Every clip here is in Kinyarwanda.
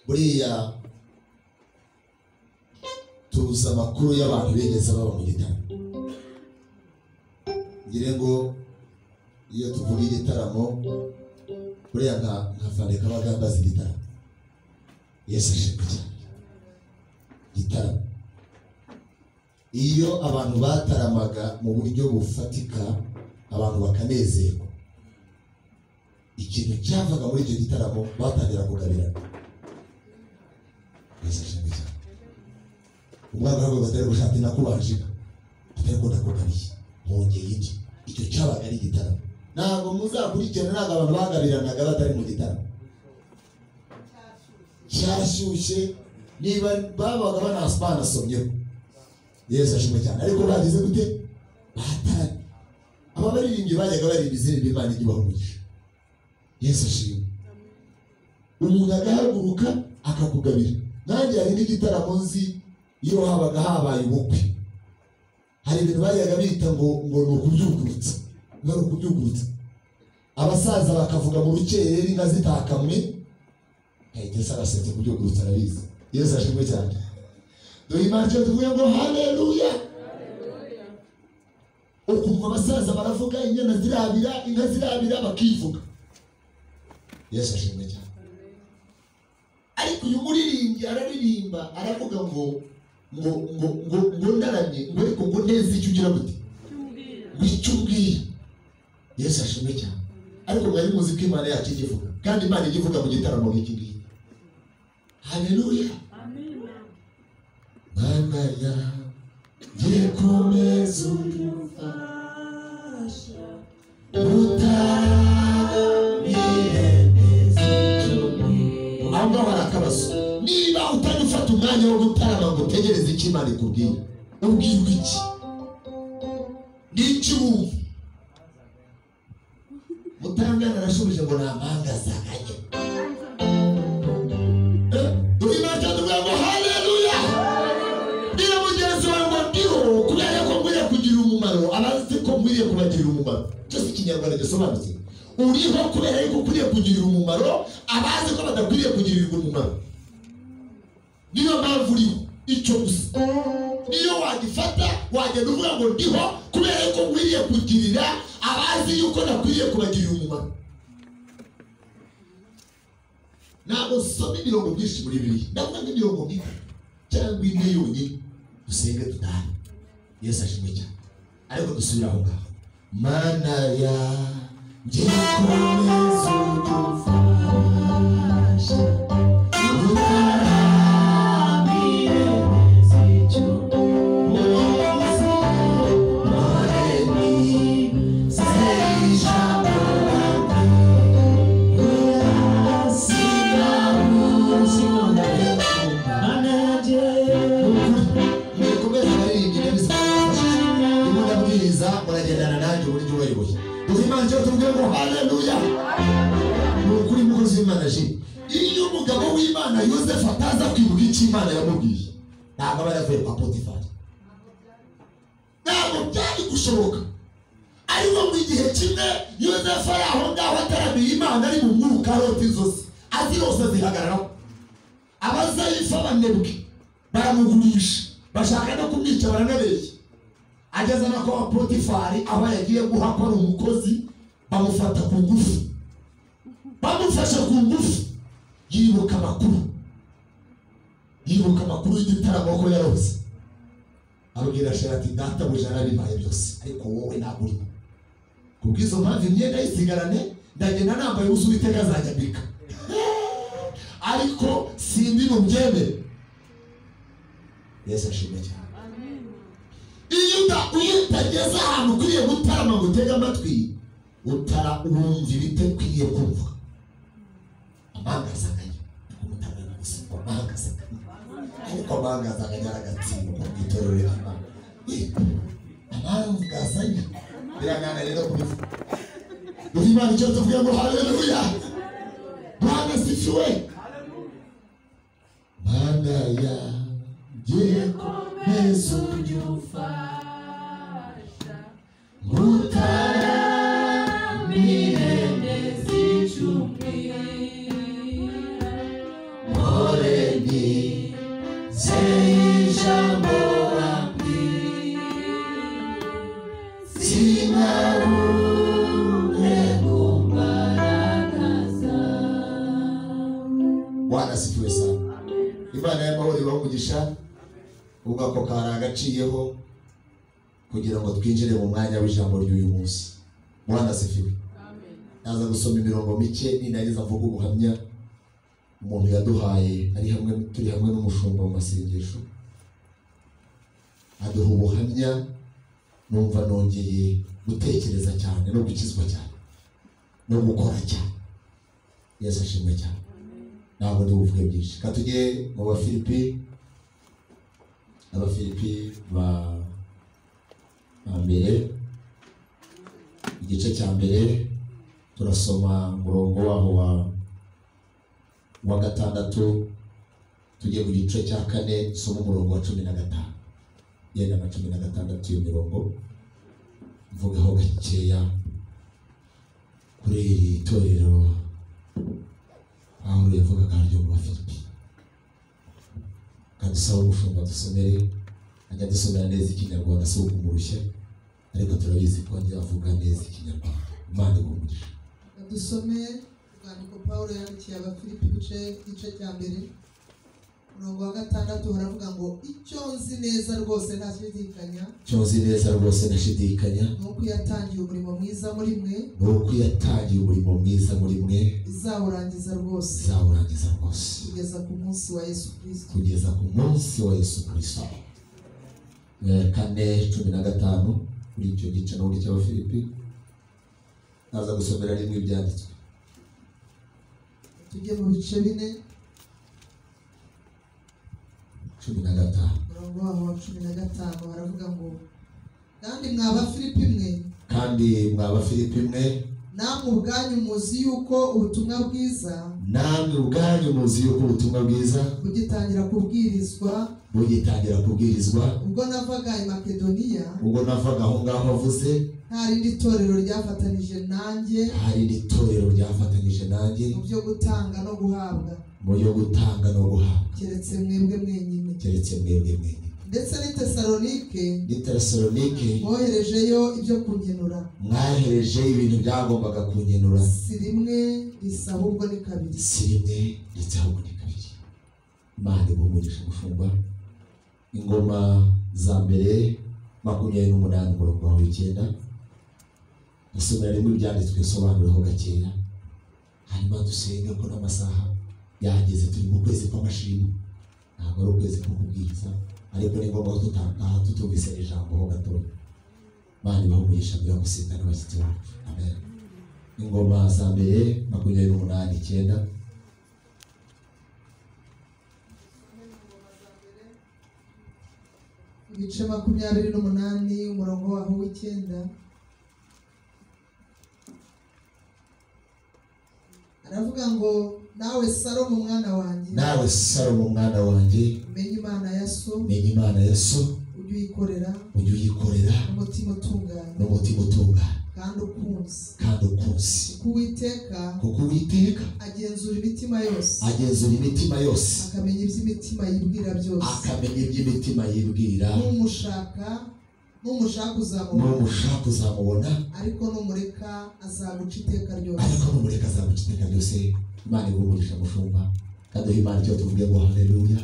buriya tuzi amakuru y'abantu bigeze baba mu gitaramo. Ngire ngo iyo tuvuga igitaramo buriya nka Fane Kabagamba azi igitaramo. Yesu ashimwe cyane. Gitaramo iyo abantu bataramaga mu buryo bufatika abantu bakanezerwa, ikintu cyavaga muri icyo gitaramo batangira kugabirana. Yesu ashimwe cyane. Umwana wabo batari gushaka nakubajika atari ko nakugabiye mwongeye iki, icyo cyabaga ari igitaramo. Ntabwo muzakurikirana ntabwo abantu bagabiranaga batari mu gitaramo cyashyushye, niba babaga banasomyeho. Yesu ashimwe cyane. Ariko bagize gute? Bataranye. Aba baririmbyi bajyaga baririmba izindi Imana igibahumugisha. Yesu ashimwe. Umuntu agahaguruka akakugabira. Nanjye hari n'igitaramo nzi iyo habaga habaye ubukwe, hari ibintu bajyaga bita ngo ni ukubyugurutsa. Ngo ni ukubyugurutsa. Abasaza bakavuga mu rukerera inka zitakamwe, Yesu arasetse kubyugurutsa arabizi. Yesu ashimwe cyane. Dore Imana tuvuye ngo haleluya. Ukumva abasaza baravuga inyana zirabira, inka zirabira bakivuga. Yesu ashimwe cyane. Ariko uyu muririmbyi araririmba aravuga ngo ndaramye ngo ariko ngo neza icyo ugira gute icyo ubwira. Yesu ashimwe cyane. Ariko mwari muzi ko Imana yacu igivuga, kandi Imana igivuga mu gitaramo nk'iki ngiki. Haleluya. Mana yanjye komeza umfasha utabire neza icyo ubwira. Aho ngaho hari akabazo. Niba utanifata umwanya wo gutarama ngo utegereze icyo Imana ikubwira, ubwirwa iki? N'iki wumva? Mutangana arashubije ngo nta mpanga zaganye. Imana tuvuga ngo haleluya. Niba mugenzi wawe ngo ndiho kubera ko nkwiye kugira umumaro, abazi ko nkwiye kubagirira umumaro. Cyose ikinyarwanda gisobanutse. Uriho kubera yuko ukwiye kugirira umumaro abazi ko badakwiriye kugirirwa umumaro. Niyo mpamvu uriho icyo gusa. Niyo wagifata wagenda uvuga ngo ndiho kubera ko nkwiye kugirira abazi yuko nakwiriye kubagirira umumaro. Ntabwo soma imirongo myinshi muri Bibiliya, ndavuga nk'imirongo nk'itatu cyangwa ine yonyine dusenge dutahe. Yesu ashimwe cyane. Ariko dusubira aho ngaho. Mana yanjye komeza umfasha utaramire neza icyo uzi, moreni seijambo muragendana nanjye uburyo ubayoboye. Imana cyo tuvuge ngo haleluya. Nukuri mukozi w'Imana je. Iyo umugabo w'Imana Yosefu ataza kwibuka icyo Imana yamubwiye, ntabwo aba yaravuye kwa Potifari. Ntabwo byari gushoboka. Ariko mu gihe kimwe Yosefu ari aho ngaho ataramiye Imana ari mu mwuka arota zose, azi zose zihagararaho. Abazayifa banebwe baramugurisha, bashaka no kumwica baranabeshya. Ageze na kwa Potifari aho yagiye guhakora umukozi, bamufata ku ngufu. Bamufashe ku ngufu, yibuka amakuru y'igitaramo ko yaroze. Arubwira Sherati, databuja narabibaye byose, ariko wowe ntabwo urimo. Kubw'izo mpamvu imyenda y'isigarane ndagenda nambaye ubusa Uwiteka azanyambika. Ariko sindi mubyemere. Yesu ashimwe cyane. Iyo utageze ahantu ukwiye gutarama ngo utege amatwi, urumva ibitekwiye kumva. Amanga azaganya. Umutarama gusa amanga azaganya. Ariko amanga azaganya aragatsindwa mu itorero ry'Imana. Amanga azaganya. Biragana rero kubivuga. Dore Imana icyo tuvuge ngo haleluya. Bwana sifiwe. Mana yanjye komeza umfasha utaramire neza icyo umbwira. ibaho umugisha ubwo ako kari agaciyeho kugira ngo twinjire mu mwanya w'ijambo ry'uyu munsi. Bwana asifiwe. Naza gusoma imirongo mike ninageza mvuga ubuhamya umuntu yaduhaye turi hamwe n'umushumba mu masengesho, aduha ubuhamya numva nongeye gutekereza cyane no gukizwa cyane no gukora cyane. Yesu ashimwe cyane. Ntabwo ndi buvuge byinshi. Katujye mu Bafilipi, Abafilipi ba mbere igice cya mbere turasoma umurongo waho wa 6 tujye mu gice cya 4 soma umurongo wa 15 yenda na 16 iyo mirongo mvugeho gakeya kuri iri torero aho yavuga kandi mu Bafilipi. Kadusaba umushumba dusomere ajya dusomera neza Ikinyarwanda si ukumurushya, ariko turabizi ko ajya avuga neza Ikinyarwanda. Imana igumugisha. Dusome urwandiko Pawulo yandikiye Abafilipi igice cya mbere umurongo wa 6 haravuga ngo icyo nzi neza rwose ntashidikanya, icyo nzi neza rwose ntashidikanya, nuko yatangiye umurimo mwiza muri mwe, nuko yatangiye umurimo mwiza muri mwe izawurangiza rwose, izawurangiza rwose kugeza ku munsi wa Yesu Kristo, kugeza ku munsi wa Yesu Kristo. 4:15 kuri icyo gice no cya Abafilipi naza gusomera rimwe ibyanditswe. tujye mu bice 4 15 umurongo wa 15 haravuga ngo kandi mwa Bafilipi mwe, kandi mwa Bafilipi mwe, namwe ubwanyu muzi yuko ubutumwa bwiza, namwe ubwanyu muzi yuko ubutumwa bwiza bugitangira kubwirizwa ubwo navaga i Makedoniya, ubwo navaga aho ngaho avuze nta rindi torero ryafatanije nanjye, mu byo gutanga no guhabwa, keretse mwebwe mwenyine, ndetse n'i Tesalonike mwoherejeyo ibyo kungenura, mwaherejeyo ibintu byagombaga kungenura, si rimwe risa ahubwo ni kabiri. Imana igumugisha umushumba. Ingoma za mbere 28 umurongo wa 9 dusomera rimwe ibyanditswe sobanuraho gakeya, hanyuma dusenge ko n'amasaha yageze. Turi mu kwezi kw'amashimwe, ntabwo ari ukwezi ko kubwiriza, ariko ni ngombwa tutataha tutumvise ijambo ho gatoya. Imana ibahumugisha mbere gusinda n'abashyitsi bacu. Amen. Ingoma za mbere 28:9 ibice 28 umurongo waho w'9 aravuga ngo nawe Salomo mwana wanjye, menye Imana ya so, ujye uyikorera n'umutima utunganye kandi ukunze, kuko Uwiteka agenzura imitima yose, akamenya iby'imitima yibwira n'umushaka uzamubona, ariko numureka azaguca iteka ryose. Imana igumugisha mushumba, kandi Imana cyo tuvuge ngo haleluya,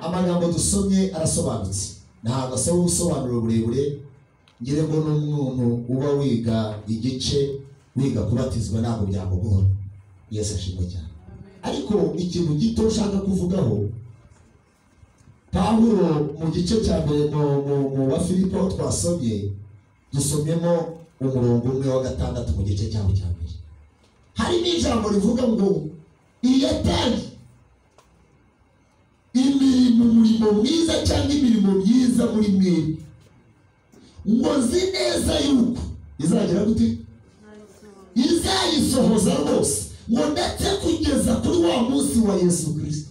Amagambo dusomye arasobanutse, ntabwo asaba ubusobanuro burebure. Ngire ngo n'umuntu uba wiga igice wiga kubatizwa ntabwo byakugora. Yesu ashimwe cyane. Ariko ikintu gito ushaka kuvugaho, Pawulo mu gice cya mbere mu Bafilipi twasomye, dusomyemo umurongo umwe wa 6 mu gice cyawo cya mbere, harimo ijambo rivuga ngo iyatangiye umurimo mwiza cyangwa imirimo myiza muri mwe, ngo nzi neza yuko izagera gute, izayisohoza rwose, ngo ndetse kugeza kuri wa munsi wa Yesu Kristo.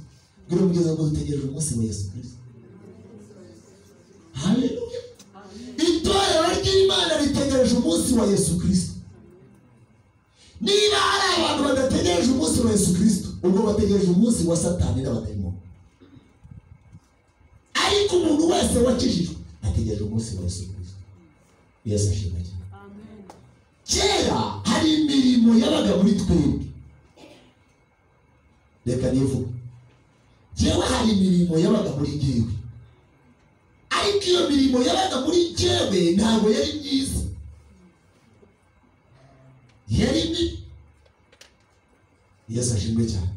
Ngiro mugeza ngo dutegereje umunsi wa Yesu Kristo. Haleluya. Itorero ry'Imana ritegereje umunsi wa Yesu Kristo. Niba hari abantu badategereje umunsi wa Yesu Kristo, ubwo bategereje umunsi wa Satani n'abadayimoni. Ariko umuntu wese wakijijwe ategereje umunsi wa Yesu Kristo. Yesu ashimwe cyane. Amen. Kera hari imirimo yabaga muri twebwe, reka nivuge jewe hari imirimo yabaga muri jyewe, ariko iyo mirimo yabaga muri jyewe ntabwo yari myiza, yari mibi. Yesu ashimwe cyane.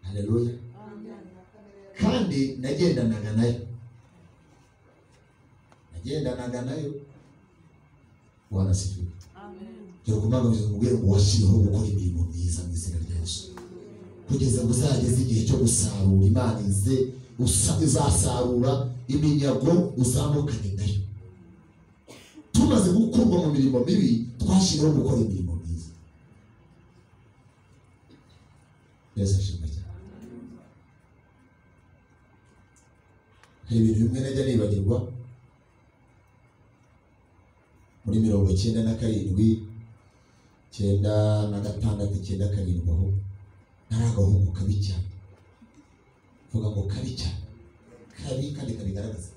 Haleluya. Kandi nagendanaga nayo wanasifiwe. Yo kumaga mubwire ngo washyiriho gukora imirimo myiza mu izina rya Yesu, kugeza ngo uzageze igihe cyo gusarura. Imana izasarura iminyago uzamukane nayo. Tumaze gukurwa mu mirimo mibi, twashyiriho gukora imirimo myiza. Yesu ashimwe cyane. Hari ibintu bimwe najya nibagirwa muri 97, 96, 97 aho nari agahungu kabi cyane. Vuga ngo kabi cyane, kabi kandi kabigaragaza.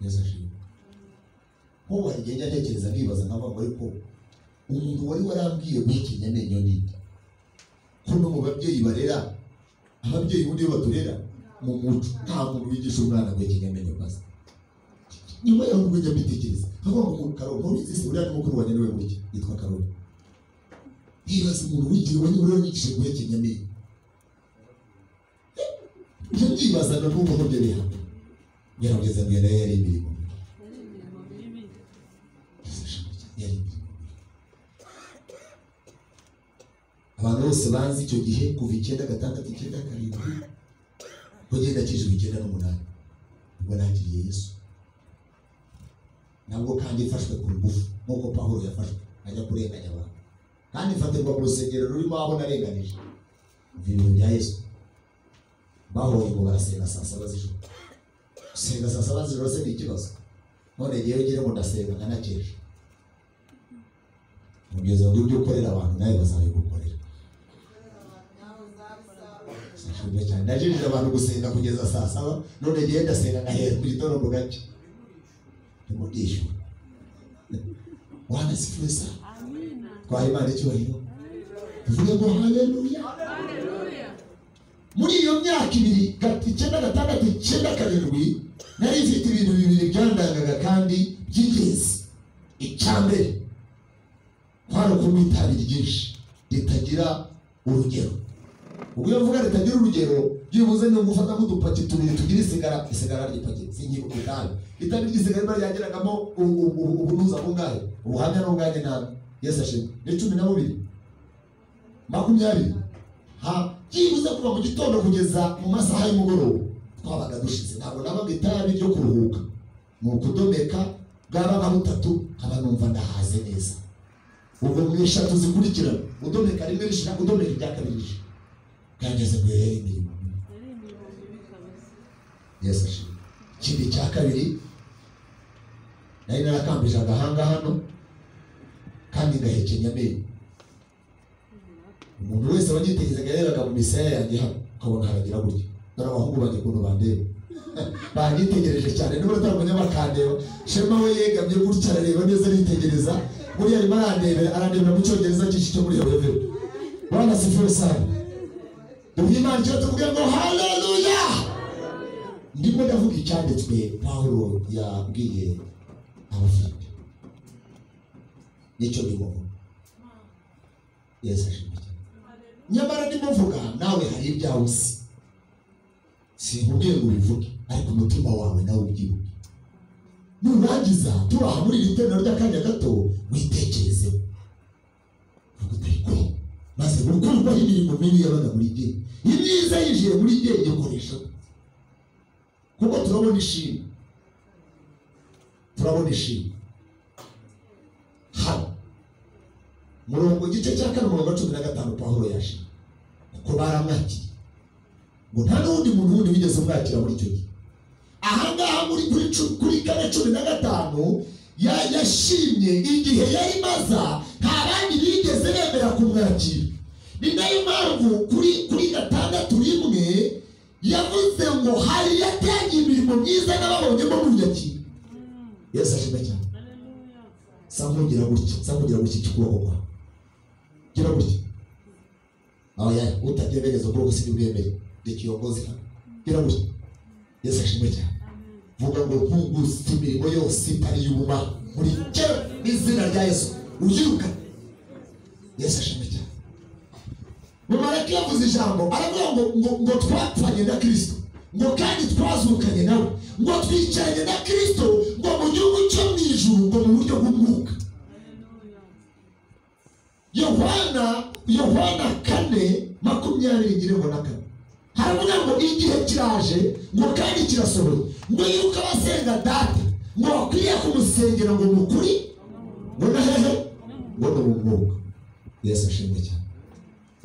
Yesu ashimwe. Nk'ubu hari igihe njya ntekereza nibaza nkavuga ariko umuntu wari warambwiye guhekenya amenyo ninde? Kuno mu babyeyi barera, ababyeyi ubundi baturera mu muco, nta muntu wigisha umwana guhekenya amenyo basa. Nyuma yaho ubwo njya mbitekereza nkavuga ngo Karoli, mubizi se uriya mukuru wanjye niwe burya yitwa Karoli. Nibaza umuntu wigiye wanyura yigisha guhekenya amenyo. Njye ndibaza na n'ubu aho byereha yarageze ngo yari imirimo abantu bose banzi icyo gihe kuva 96, 97 kugenda kijwe 98 ubwo nakiriye Yesu. Nabwo kandi ifashwe ku ngufu nk'uko Pawulo yafashwe ajya kurenganya abantu, kandi mfatirwa mu rusengero rurimo aho narenganije ibintu bya Yesu. Bahoye ngo barasenga saa 7 z'ijoro. Gusenga saa 7 z'ijoro se ni ikibazo? None yewe ngire ngo ndasenga nkanakeje. Mugeze ngo ibyo ukorera abantu nawe bazabigukorera. Sashimwe cyane. Najije abantu gusenga kugeza saa 7, none ngiye ndasenga ngahera mu gitondo mu gace. Nimudisho. Bwana sifiwe sana. Amina. Kwa imani cyubahiro. Tuvuge ngo haleluya. Haleluya. Muri iyo myaka 2, 96, 97 nari mfite ibintu bibiri byandangaga kandi by'ingenzi. Icyambere kwari kumwitabira ryinshi ritagira urugero. Ubwo iyo mvuga ritagira urugero, byibuze no gufata mu dupaki tubiri tugira isigara ry'ipaki singibuka kandi itabi ry'isigara bari yageragamo ubunuza bungahe ubuhamya n'ubwanjye nabi. Yesu ashimwe. Ni 12, 20 ha byibuze kuva mu gitondo kugeza mu masaha y'umugoroba twabaga dushize. Ntabwo nabaga itabi ryo kuruhuka, mu kudomeka bwabaga 3 nkaba numva ndahaze neza. Ubwo mu 3 zikurikirana udomeka rimwe rishira, udomeka irya kabiri kageze ngo yari imirimo. Yesu ashimwe. Ikindi cya kabiri nari narakambije agahanga hano kandi ngahekenya amenyo. Umuntu wese wagitegerezaga yarebaga mu misaya yanjye hano ukabona haragira gutya. Dore abahungu banjye kuntu bandeba bagitegereje cyane, niba utamenya bakandeba. Shema we yegamye gutya arareba neza aritegereza, muri arimo arandebera mu cyongereza cyinshi cyo muri Hebrew. Bwana sifiwe sana. Imana cyo tuvuge ngo haleluya. Ndimo ndavuga icyanditswe Pawulo yabwiye abafite. Nicyo ndimo. Yesu ashimwe. Nyamara ndimo mvuga nawe hari ibyawe uzi. Sinkubwiye ngo ubivuge, ariko umutima wawe nawe ubyibuke. Nurangiza turaha muri iri terero ry'akanya gato witekereze. Ugutariko maze gukurwaho imirimo mibi yabaga muri jye. Imyiza yinjiye muri jye ikoresha. Kuko turabona ishimwe. Hano murongo gice cya 4:15 Pawulo yashimye kuko baramwakira ngo nta n'undi muntu wundi wigeze umwakira muri icyo gihe. Ahangaha muri 4:15 yashimye igihe yari maza, nta bandi bigeze bemera kumwakira. Ni nayo mpamvu kuri 6:1 yavuze ngo hari yatangiye imirimo myiza n'ababonyemo munyakira. Yesu ashimwe cyane. Samugira gutya ikikuboko kwa gira gutya aho ya utagemereza ko gusiga ubwemere ndikiyongozi biramuye Yesu ashimwe cyane vuga ngo nkugusa imirimo yose itari y'ubuma muri cyo n'izina rya Yesu uyiruka Yesu ashimwe cyane Mumaraki yavuze ijambo aravuga ngo twapfanye na Kristo ngo kandi twazukanye nawe ngo twicaranye na Kristo ngo mu gihugu cyo mu ijuru ngo mu buryo bw'umwuka Yohana 4:24 haravuga ngo igihe kiraje ngo kandi kirasohoye ngo yuko abasenga data ngo bakwiye kumusengera ngo mukuri ngo nahehe ngo mu mwuka Yesu ashimwe cyane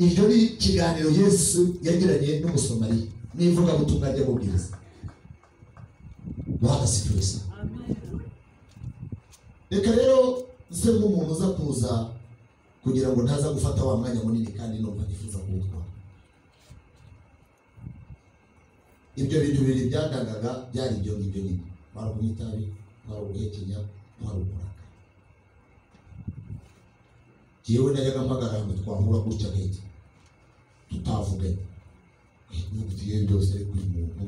Iryo ni ikiganiro Yesu yagiranye n'umusomaliya nivuga butumwa ajya mubwiriza bagasifurisa reka rero nse nk'umuntu uza kuza kugira ngo ntaza gufata wa mwanya munini kandi numva nifuza kuwutwara ibyo bintu bibiri byadangaga byari ibyo ngibyo nyine wari ukumitabi wari uguhekenya wari ukuraka jewe najyaga mpagara ngo twahura gutya nk'iki tutavuganye n'ubutiye byose ari kuri muntu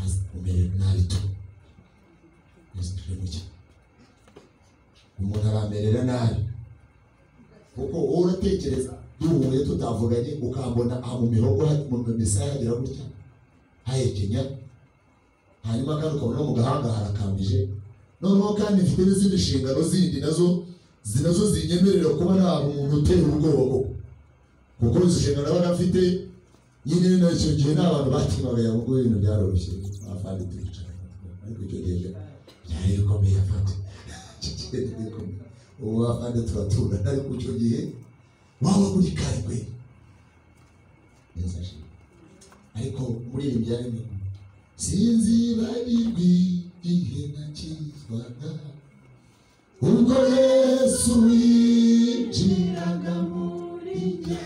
azi kumere nabi tu umuntu aramerera nabi kuko uratekereza duhuye tutavuganye ukambona mu mihogo mu misaya hagira gutya hayekenya hanyuma kandi ukabona mu gahanga harakambije noneho kandi mfite n'izindi nshingano zindi nazo zinyemerera kuba nta umuntu utera ubwoba kuko izo nshingano aba afite nyine n'icyo gihe n'abantu batimaga yavuga ibintu byaroroshye afande twicara ariko icyo gihe byari bikomeye afande ubu afande turatura ariko icyo gihe waba muri karwe neza ariko muri ibi byari sinzibagirwa igihe nakizwaga ubwo Yesu yinjiraga muri njye